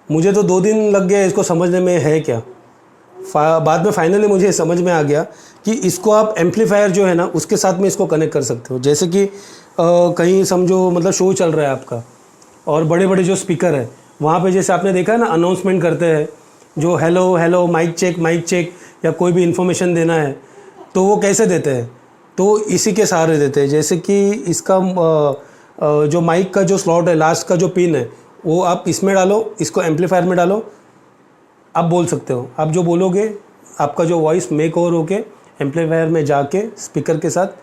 मुझे तो 2 दिन लग गए इसको समझने में है क्या। बाद में फाइनली मुझे समझ में आ गया कि इसको आप एम्पलीफायर जो है ना उसके साथ में इसको कनेक्ट कर सकते हो। जैसे कि कहीं समझो मतलब शो चल रहा है आपका, और बड़े बड़े जो स्पीकर है वहाँ पे जैसे आपने देखा है ना, अनाउंसमेंट करते हैं जो हेलो हेलो माइक चेक, या कोई भी इन्फॉर्मेशन देना है तो वो कैसे देते हैं, तो इसी के सहारे देते हैं। जैसे कि इसका जो माइक का जो स्लॉट है, लास्ट का जो पिन है, वो आप इसमें डालो, इसको एम्पलीफायर में डालो, आप बोल सकते हो। आप जो बोलोगे आपका जो वॉइस मेक ओवर होके एम्पलीफायर में जाके स्पीकर के साथ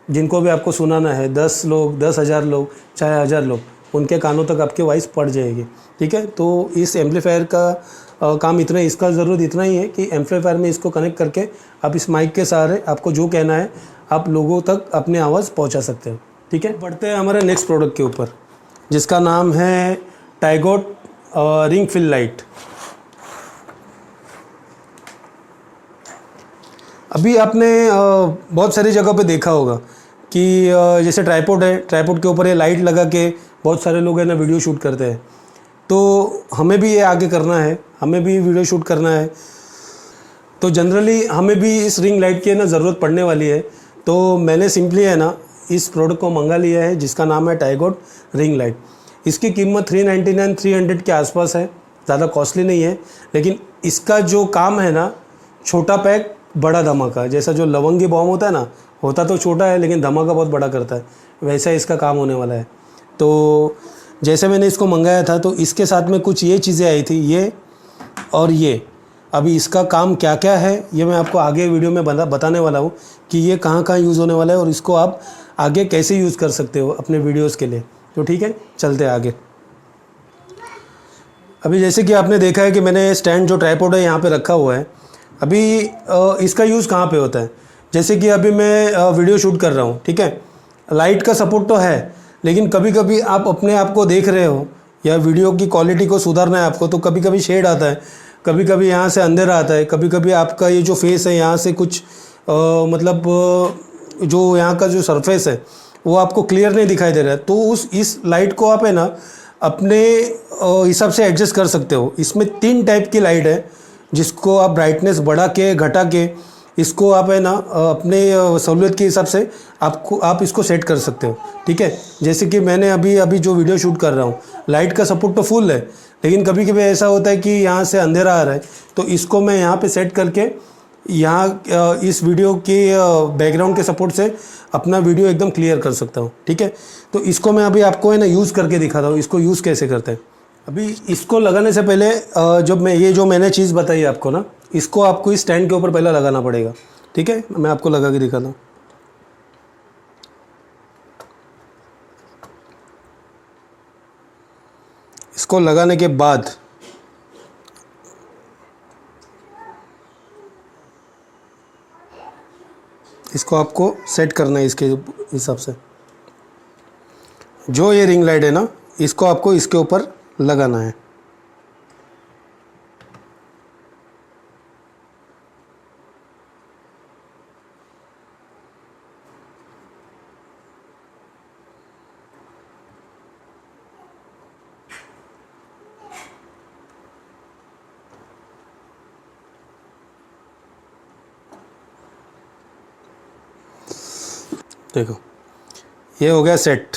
जिनको भी आपको सुनाना है, 10 लोग, 10,000 लोग, चाहे 1000 लोग, उनके कानों तक आपकी वॉइस पड़ जाएगी। ठीक है, तो इस एम्पलीफायर का काम इतना, इसका ज़रूरत इतना ही है कि एम्पलीफायर में इसको कनेक्ट करके आप इस माइक के सहारे आपको जो कहना है आप लोगों तक अपनी आवाज़ पहुंचा सकते हो। ठीक है, बढ़ते हैं हमारे नेक्स्ट प्रोडक्ट के ऊपर, जिसका नाम है टाइगोट रिंग फिल लाइट। अभी आपने बहुत सारी जगह पे देखा होगा कि जैसे ट्राइपॉड है, ट्राइपॉड के ऊपर ये लाइट लगा के बहुत सारे लोग है ना वीडियो शूट करते हैं। तो हमें भी ये आगे करना है, हमें भी वीडियो शूट करना है, तो जनरली हमें भी इस रिंग लाइट की है ना ज़रूरत पड़ने वाली है। तो मैंने सिंपली है ना इस प्रोडक्ट को मंगा लिया है, जिसका नाम है टाइगोट रिंग लाइट। इसकी कीमत 399 300 के आसपास है, ज़्यादा कॉस्टली नहीं है। लेकिन इसका जो काम है ना, छोटा पैक बड़ा धमाका, जैसा जो लवंगी बॉम्ब होता है ना, होता तो छोटा है लेकिन धमाका बहुत बड़ा करता है, वैसा इसका काम होने वाला है। तो जैसे मैंने इसको मंगाया था तो इसके साथ में कुछ ये चीज़ें आई थी, ये और ये। अभी इसका काम क्या क्या है ये मैं आपको आगे वीडियो में बताने वाला हूँ कि ये कहाँ कहाँ यूज़ होने वाला है और इसको आप आगे कैसे यूज़ कर सकते हो अपने वीडियोज़ के लिए। तो ठीक है, चलते आगे। अभी जैसे कि आपने देखा है कि मैंने स्टैंड जो ट्राइपॉड है यहाँ पे रखा हुआ है। अभी इसका यूज़ कहाँ पे होता है, जैसे कि अभी मैं वीडियो शूट कर रहा हूँ, ठीक है, लाइट का सपोर्ट तो है, लेकिन कभी कभी आप अपने आप को देख रहे हो या वीडियो की क्वालिटी को सुधारना है आपको, तो कभी कभी शेड आता है। कभी कभी यहाँ से अंधेरा आता है, कभी कभी आपका ये जो फेस है यहाँ से कुछ मतलब जो यहाँ का जो सरफेस है वो आपको क्लियर नहीं दिखाई दे रहा है, तो इस लाइट को आप है ना अपने हिसाब से एडजस्ट कर सकते हो। इसमें 3 टाइप की लाइट है जिसको आप ब्राइटनेस बढ़ा के घटा के इसको आप है ना अपने सहूलियत के हिसाब से आप इसको सेट कर सकते हो, ठीक है। जैसे कि मैंने अभी जो वीडियो शूट कर रहा हूँ, लाइट का सपोर्ट तो फुल है, लेकिन कभी कभी ऐसा होता है कि यहाँ से अंधेरा आ रहा है, तो इसको मैं यहाँ पे सेट करके यहाँ इस वीडियो के बैकग्राउंड के सपोर्ट से अपना वीडियो एकदम क्लियर कर सकता हूँ, ठीक है। तो इसको मैं अभी आपको है ना यूज़ करके दिखाता हूँ, इसको यूज़ कैसे करते हैं। अभी इसको लगाने से पहले जब जो मैंने चीज़ बताई आपको ना, इसको आपको इस स्टैंड के ऊपर पहले लगाना पड़ेगा, ठीक है। मैं आपको लगा के दिखाता हूँ। इसको लगाने के बाद इसको आपको सेट करना है इसके हिसाब से। जो ये रिंग लाइट है ना, इसको आपको इसके ऊपर लगाना है। देखो ये हो गया सेट।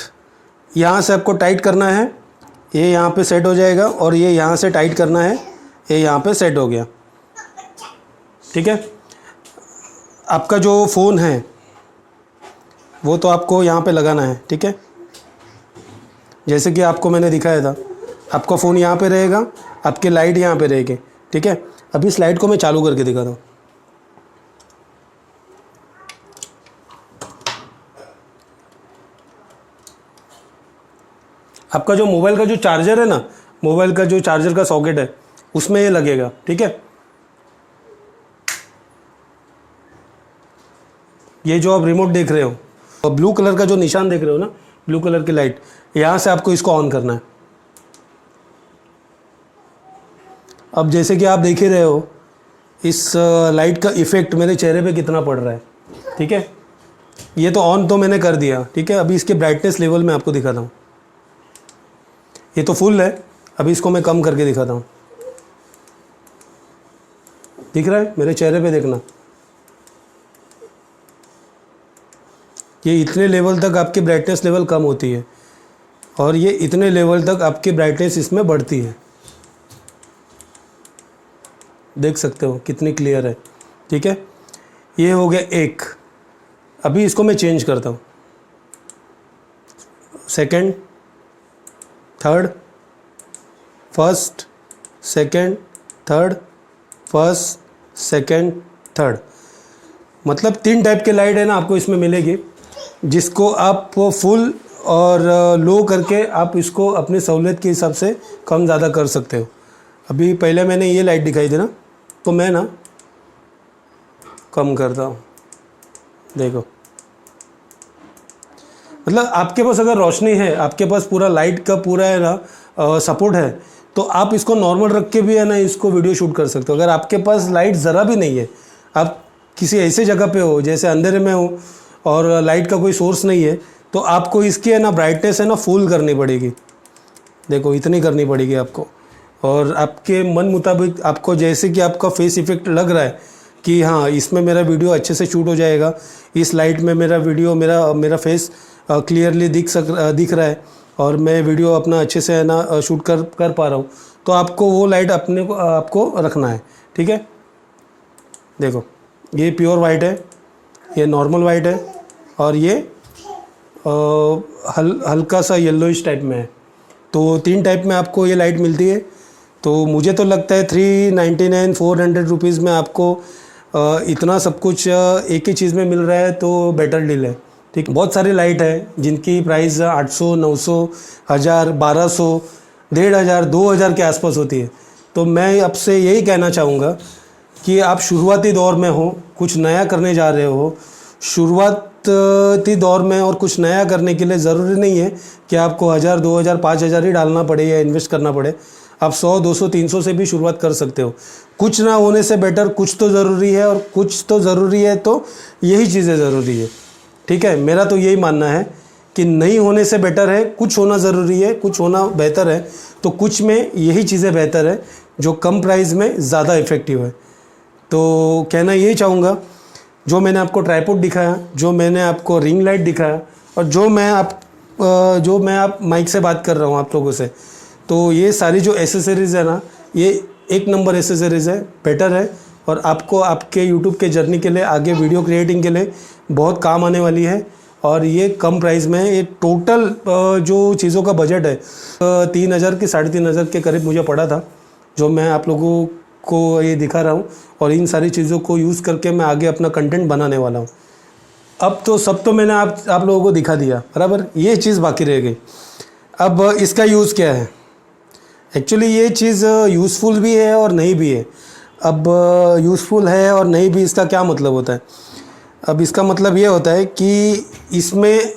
यहाँ से आपको टाइट करना है, ये यहाँ पे सेट हो जाएगा, और ये यहाँ से टाइट करना है, ये यहाँ पे सेट हो गया, ठीक है। आपका जो फ़ोन है वो तो आपको यहाँ पे लगाना है, ठीक है। जैसे कि आपको मैंने दिखाया था, आपका फ़ोन यहाँ पे रहेगा, आपकी लाइट यहाँ पे रहेगी, ठीक है। अभी इस लाइट को मैं चालू करके दिखाता हूँ। आपका जो मोबाइल का जो चार्जर है ना, मोबाइल का जो चार्जर का सॉकेट है उसमें ये लगेगा, ठीक है। ये जो आप रिमोट देख रहे हो, और ब्लू कलर का जो निशान देख रहे हो ना, ब्लू कलर की लाइट, यहाँ से आपको इसको ऑन करना है। अब जैसे कि आप देख ही रहे हो, इस लाइट का इफ़ेक्ट मेरे चेहरे पे कितना पड़ रहा है, ठीक है। ये तो ऑन तो मैंने कर दिया, ठीक है। अभी इसके ब्राइटनेस लेवल में आपको दिखाता हूँ। ये तो फुल है, अभी इसको मैं कम करके दिखाता हूँ। दिख रहा है मेरे चेहरे पे, देखना। ये इतने लेवल तक आपकी ब्राइटनेस लेवल कम होती है, और ये इतने लेवल तक आपकी ब्राइटनेस इसमें बढ़ती है। देख सकते हो कितनी क्लियर है, ठीक है। ये हो गया एक। अभी इसको मैं चेंज करता हूँ, second, third, first, second, third, first, second, third. मतलब 3 टाइप के लाइट है ना आपको इसमें मिलेगी, जिसको आप फुल और लो करके आप इसको अपनी सहूलियत के हिसाब से कम ज़्यादा कर सकते हो। अभी पहले मैंने ये लाइट दिखाई थी ना, तो मैं ना कम करता हूँ, देखो। मतलब आपके पास अगर रोशनी है, आपके पास पूरा लाइट का पूरा है ना सपोर्ट है, तो आप इसको नॉर्मल रख के भी है ना इसको वीडियो शूट कर सकते हो। अगर आपके पास लाइट ज़रा भी नहीं है, आप किसी ऐसे जगह पे हो जैसे अंधेरे में हो और लाइट का कोई सोर्स नहीं है, तो आपको इसकी है ना ब्राइटनेस है ना फुल करनी पड़ेगी। देखो इतनी करनी पड़ेगी आपको, और आपके मन मुताबिक आपको जैसे कि आपका फेस इफेक्ट लग रहा है कि हाँ इसमें मेरा वीडियो अच्छे से शूट हो जाएगा, इस लाइट में मेरा वीडियो मेरा फेस क्लियरली दिख रहा है, और मैं वीडियो अपना अच्छे से है ना शूट कर पा रहा हूँ, तो आपको वो लाइट आपको रखना है, ठीक है। देखो ये प्योर वाइट है, ये नॉर्मल वाइट है, और ये हल्का सा येलोइश टाइप में है। तो 3 टाइप में आपको ये लाइट मिलती है। तो मुझे तो लगता है 399 400 रुपीज़ में आपको इतना सब कुछ एक ही चीज़ में मिल रहा है, तो बेटर डील है, ठीक। बहुत सारी लाइट है जिनकी प्राइस 800, 900, 1000, 1200, 1500, 2000 के आसपास होती है। तो मैं आपसे यही कहना चाहूँगा कि आप शुरुआती दौर में हो, कुछ नया करने जा रहे हो, शुरुआती दौर में, और कुछ नया करने के लिए ज़रूरी नहीं है कि आपको 1000, 2000, 5000 ही डालना पड़े या इन्वेस्ट करना पड़े। आप 100, 200, 300 से भी शुरुआत कर सकते हो। कुछ ना होने से बेटर कुछ तो ज़रूरी है, और कुछ तो ज़रूरी है तो यही चीज़ें ज़रूरी है। ठीक है, मेरा तो यही मानना है कि नहीं होने से बेटर है कुछ होना ज़रूरी है, कुछ होना बेहतर है, तो कुछ में यही चीज़ें बेहतर है जो कम प्राइस में ज़्यादा इफ़ेक्टिव है। तो कहना यही चाहूँगा, जो मैंने आपको ट्राइपॉड दिखाया, जो मैंने आपको रिंग लाइट दिखाया, और जो मैं आप माइक से बात कर रहा हूँ आप लोगों से, तो ये सारी जो एसेसरीज़ है ना, ये एक नंबर एसेसरीज़ है, बेटर है, और आपको आपके यूट्यूब के जर्नी के लिए, आगे वीडियो क्रिएटिंग के लिए बहुत काम आने वाली है। और ये कम प्राइस में है। ये टोटल जो चीज़ों का बजट है 3,000 की 3,500 के करीब मुझे पड़ा था, जो मैं आप लोगों को ये दिखा रहा हूँ। और इन सारी चीज़ों को यूज़ करके मैं आगे अपना कंटेंट बनाने वाला हूँ। अब तो सब तो मैंने आप लोगों को दिखा दिया, बराबर। ये चीज़ बाकी रह गई। अब इसका यूज़ क्या है? एक्चुअली ये चीज़ यूज़फुल भी है और नहीं भी है। अब यूज़फुल है और नहीं भी, इसका क्या मतलब होता है? अब इसका मतलब ये होता है कि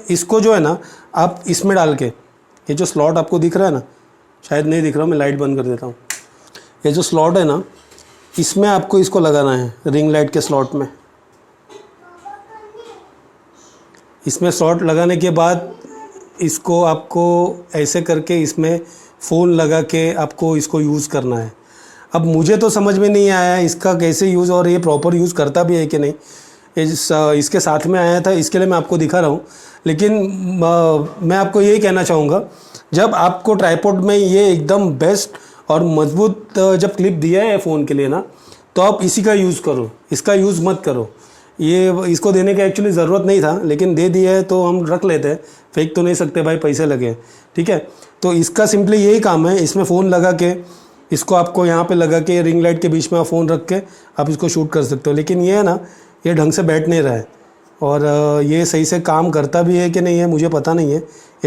इसको जो है ना, आप इसमें डाल के, ये जो स्लॉट आपको दिख रहा है ना, शायद नहीं दिख रहा, मैं लाइट बंद कर देता हूँ। ये जो स्लॉट है ना, इसमें आपको इसको लगाना है, रिंग लाइट के स्लॉट में। इसमें स्लॉट लगाने के बाद इसको आपको ऐसे करके इसमें फ़ोन लगा के आपको इसको यूज़ करना है। अब मुझे तो समझ में नहीं आया इसका कैसे यूज़, और ये प्रॉपर यूज़ करता भी है कि नहीं। इसके साथ में आया था, इसके लिए मैं आपको दिखा रहा हूँ। लेकिन मैं आपको यही कहना चाहूँगा, जब आपको ट्राइपॉड में ये एकदम बेस्ट और मजबूत जब क्लिप दिया है फ़ोन के लिए ना, तो आप इसी का यूज़ करो, इसका यूज़ मत करो। इसको देने की एक्चुअली ज़रूरत नहीं था, लेकिन दे दिया है तो हम रख लेते हैं, फेंक तो नहीं सकते भाई, पैसे लगे। ठीक है, तो इसका सिंपली यही काम है। इसमें फ़ोन लगा के, इसको आपको यहाँ पे लगा के रिंग लाइट के बीच में आप फ़ोन रख के आप इसको शूट कर सकते हो। लेकिन ये है ना, ये ढंग से बैठ नहीं रहा है, और ये सही से काम करता भी है कि नहीं है मुझे पता नहीं है।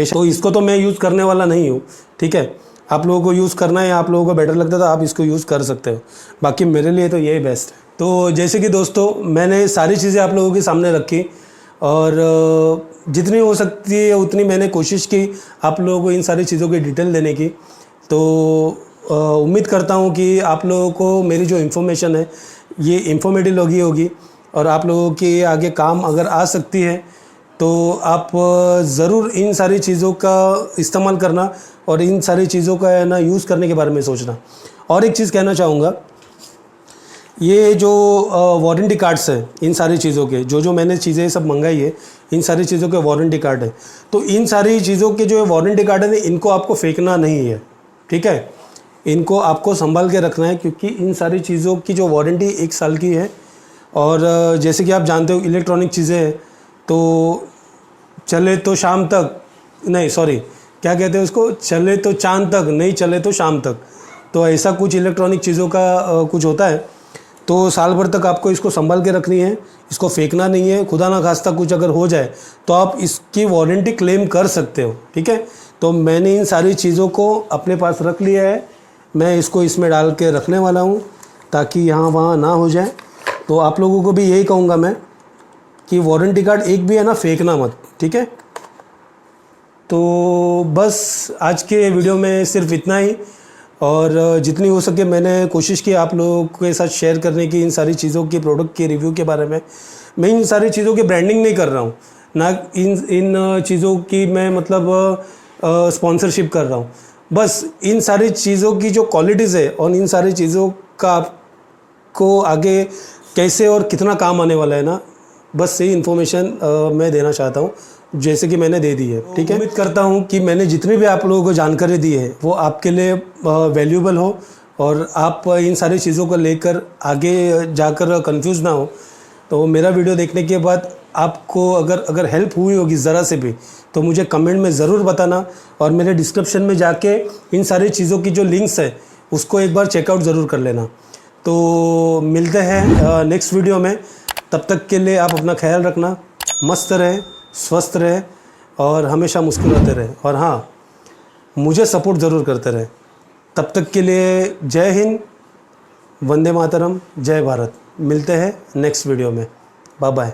तो इसको तो मैं यूज़ करने वाला नहीं हूँ। ठीक है, आप लोगों को यूज़ करना है, आप लोगों को बेटर लगता है तो आप इसको यूज़ कर सकते हो। बाकी मेरे लिए तो यही बेस्ट है। तो जैसे कि दोस्तों, मैंने सारी चीज़ें आप लोगों के सामने रखी, और जितनी हो सकती है उतनी मैंने कोशिश की आप लोगों को इन सारी चीज़ों की डिटेल देने की। तो उम्मीद करता हूँ कि आप लोगों को मेरी जो इन्फॉर्मेशन है ये इन्फॉर्मेटिव लगी होगी, और आप लोगों के आगे काम अगर आ सकती है तो आप ज़रूर इन सारी चीज़ों का इस्तेमाल करना, और इन सारी चीज़ों का है ना यूज़ करने के बारे में सोचना। और एक चीज़ कहना चाहूँगा, ये जो वारंटी कार्ड्स है इन सारी चीज़ों के, जो मैंने चीज़ें सब मंगाई है, इन सारी चीज़ों के वारंटी कार्ड है। तो इन सारी चीज़ों के जो वारंटी कार्ड है, इनको आपको फेंकना नहीं है। ठीक है, इनको आपको संभाल के रखना है, क्योंकि इन सारी चीज़ों की जो वारंटी 1 साल की है। और जैसे कि आप जानते हो, इलेक्ट्रॉनिक चीज़ें हैं, तो चले तो शाम तक, नहीं सॉरी, क्या कहते हैं उसको, चले तो चांद तक, नहीं चले तो शाम तक। तो ऐसा कुछ इलेक्ट्रॉनिक चीज़ों का कुछ होता है। तो साल भर तक आपको इसको संभाल के रखनी है, इसको फेंकना नहीं है। खुदा ना खास्ता कुछ अगर हो जाए तो आप इसकी वारंटी क्लेम कर सकते हो। ठीक है, तो मैंने इन सारी चीज़ों को अपने पास रख लिया है। मैं इसको इसमें डाल के रखने वाला हूँ, ताकि यहाँ वहाँ ना हो जाए। तो आप लोगों को भी यही कहूँगा मैं कि वारंटी कार्ड एक भी है ना, फेंकना मत। ठीक है, तो बस आज के वीडियो में सिर्फ इतना ही, और जितनी हो सके मैंने कोशिश की आप लोगों के साथ शेयर करने की, इन सारी चीज़ों की, प्रोडक्ट के रिव्यू के बारे में। मैं इन सारी चीज़ों की ब्रांडिंग नहीं कर रहा हूँ ना, इन चीज़ों की मैं मतलब स्पॉन्सरशिप कर रहा हूँ। बस इन सारी चीज़ों की जो क्वालिटीज़ है, और इन सारी चीज़ों का आपको आगे कैसे और कितना काम आने वाला है ना, बस सही इन्फॉर्मेशन मैं देना चाहता हूँ, जैसे कि मैंने दे दी है। ठीक है, उम्मीद करता हूँ कि मैंने जितनी भी आप लोगों को जानकारी दी है वो आपके लिए वैल्यूएबल हो, और आप इन सारी चीज़ों को लेकर आगे जाकर कंफ्यूज ना हो। तो मेरा वीडियो देखने के बाद आपको अगर हेल्प हुई होगी ज़रा से भी, तो मुझे कमेंट में ज़रूर बताना, और मेरे डिस्क्रिप्शन में जाके इन सारी चीज़ों की जो लिंक्स है उसको एक बार चेकआउट ज़रूर कर लेना। तो मिलते हैं नेक्स्ट वीडियो में। तब तक के लिए आप अपना ख्याल रखना, मस्त रहे, स्वस्थ रहे, और हमेशा मुस्कुराते रहे, और हाँ, मुझे सपोर्ट ज़रूर करते रहे। तब तक के लिए जय हिंद, वंदे मातरम, जय भारत। मिलते हैं नेक्स्ट वीडियो में। Bye bye.